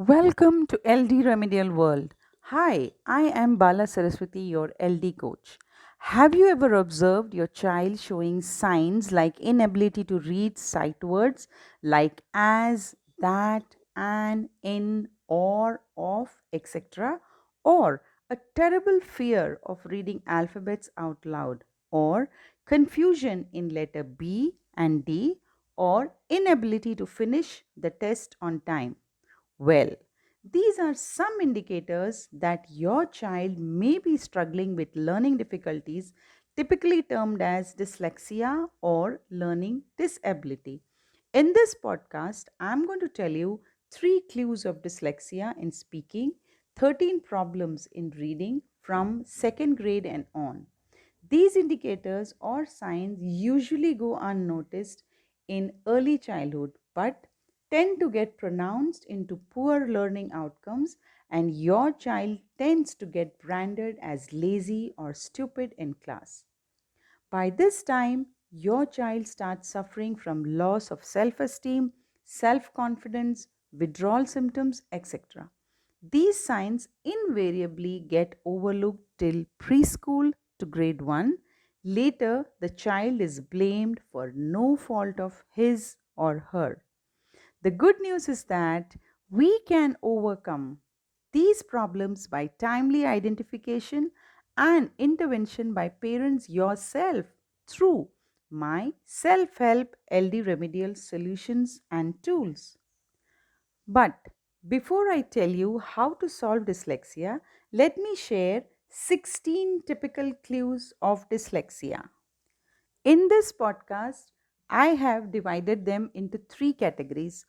Welcome to LD Remedial World. Hi, I am Bala Saraswati, your LD coach. Have you ever observed your child showing signs like inability to read sight words like as, that, and, in, or, of, etc., or a terrible fear of reading alphabets out loud, or confusion in letter B and D, or inability to finish the test on time? Well, these are some indicators that your child may be struggling with learning difficulties, typically termed as dyslexia or learning disability. In this podcast, I'm going to tell you 3 clues of dyslexia in speaking, 13 problems in reading from second grade and on. These indicators or signs usually go unnoticed in early childhood but tend to get pronounced into poor learning outcomes, and your child tends to get branded as lazy or stupid in class. By this time, your child starts suffering from loss of self esteem, self confidence, withdrawal symptoms, etc. These signs invariably get overlooked till preschool to grade 1. Later, the child is blamed for no fault of his or her. The good news is that we can overcome these problems by timely identification and intervention by parents yourself through my self help LD remedial solutions and tools. But before I tell you how to solve dyslexia, let me share 16 typical clues of dyslexia. In this podcast, I have divided them into 3 categories: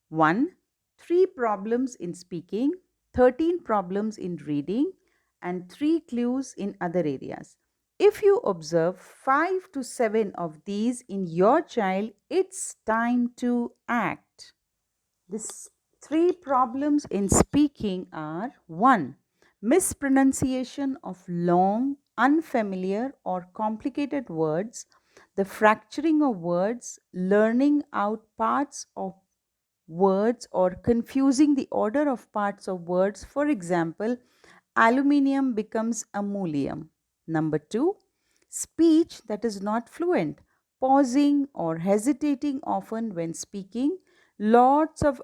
1. 3 problems in speaking, 13 problems in reading, and 3 clues in other areas. If you observe 5 to 7 of these in your child, it's time to act. These 3 problems in speaking are: 1. Mispronunciation of long, unfamiliar, or complicated words, the fracturing of words, learning out parts of words, or confusing the order of parts of words. For example, aluminium becomes amulium. Number 2, speech that is not fluent, pausing or hesitating often when speaking, lots of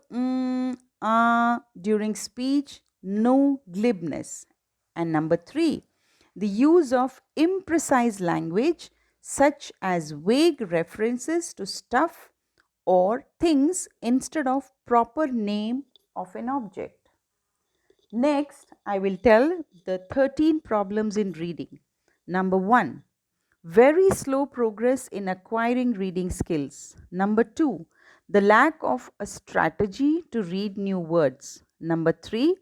during speech, no glibness. And number 3, the use of imprecise language such as vague references to stuff or things instead of proper name of an object. Next, I will tell the 13 problems in reading. Number 1, very slow progress in acquiring reading skills. Number 2, the lack of a strategy to read new words. Number 3,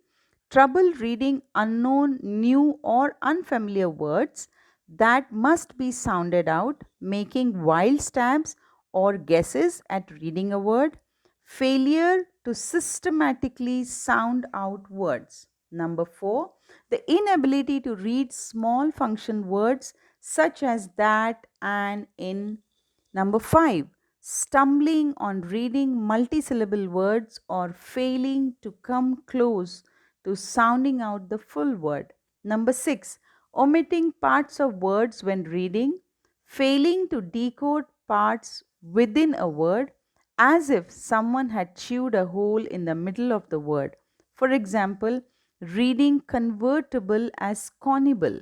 trouble reading unknown, new, or unfamiliar words that must be sounded out, making wild stabs or guesses at reading a word. Failure to systematically sound out words. Number 4, the inability to read small function words such as that and in. Number 5, stumbling on reading multisyllable words or failing to come close to sounding out the full word. Number 6, omitting parts of words when reading, failing to decode parts within a word as if someone had chewed a hole in the middle of the word. For example, reading convertible as conible.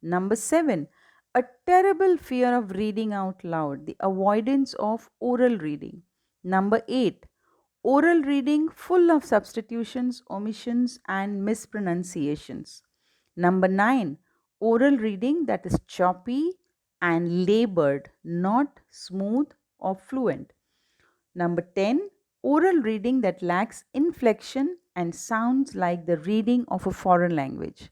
Number 7, a terrible fear of reading out loud, the avoidance of oral reading. Number 8, oral reading full of substitutions, omissions, and mispronunciations. Number 9, oral reading that is choppy and labored, not smooth or fluent. Number 10, oral reading that lacks inflection and sounds like the reading of a foreign language.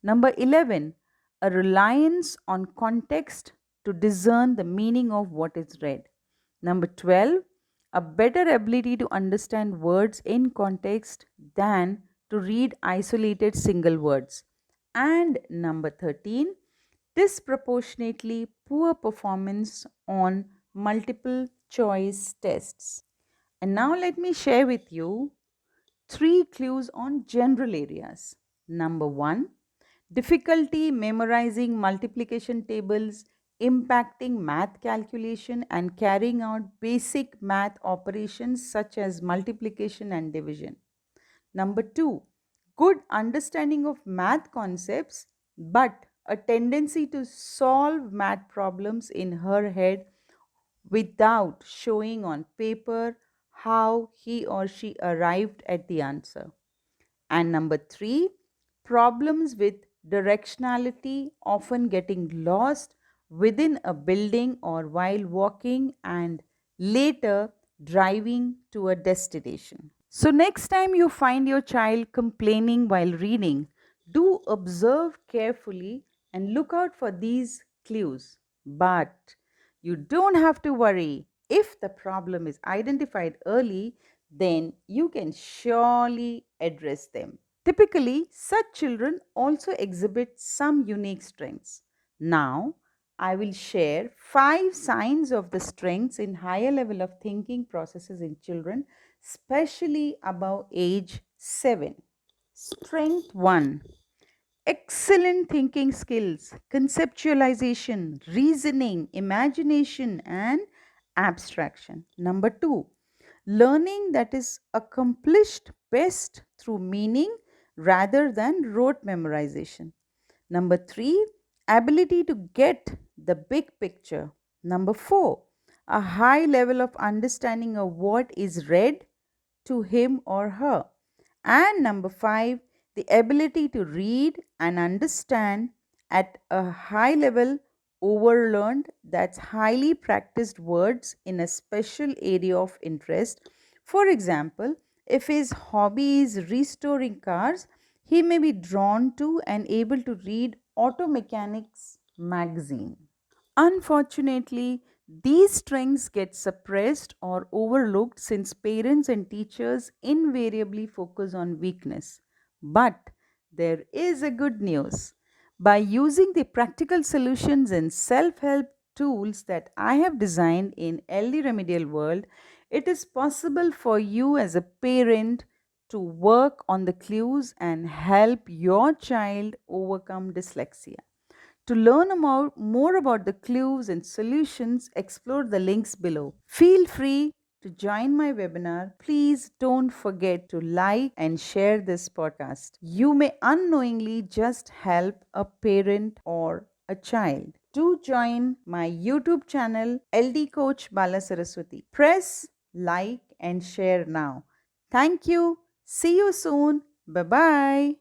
Number 11, a reliance on context to discern the meaning of what is read. Number 12, a better ability to understand words in context than to read isolated single words. And number 13, disproportionately poor performance on multiple choice tests. And now let me share with you Three clues on general areas. Number one, difficulty memorizing multiplication tables, impacting math calculation, and carrying out basic math operations such as multiplication and division. Number two, good understanding of math concepts, but a tendency to solve math problems in her head without showing on paper how he or she arrived at the answer. And number three, problems with directionality, often getting lost within a building or while walking and later driving to a destination. So, next time you find your child complaining while reading, do observe carefully and look out for these clues. But you don't have to worry. If the problem is identified early, then you can surely address them. Typically, such children also exhibit some unique strengths. Now, I will share 5 signs of the strengths in higher level of thinking processes in children, especially above age 7. Strength 1, excellent thinking skills, conceptualization, reasoning, imagination, and abstraction. Number 2, learning that is accomplished best through meaning rather than rote memorization. Number 3, ability to get the big picture. Number 4, a high level of understanding of what is read to him or her. And number 5, the ability to read and understand at a high level, overlearned, that's highly practiced words in a special area of interest. For example, if his hobby is restoring cars, he may be drawn to and able to read auto mechanics magazine. Unfortunately, these strengths get suppressed or overlooked since parents and teachers invariably focus on weakness. But there is a good news. By using the practical solutions and self help tools that I have designed in LD Remedial World, it is possible for you as a parent to work on the clues and help your child overcome dyslexia. To learn more about the clues and solutions, explore the links below. Feel free to join my webinar. Please don't forget to like and share this podcast. You may unknowingly just help a parent or a child. Do join my YouTube channel, LD Coach Bala Saraswati. Press like and share now. Thank you. See you soon. Bye bye.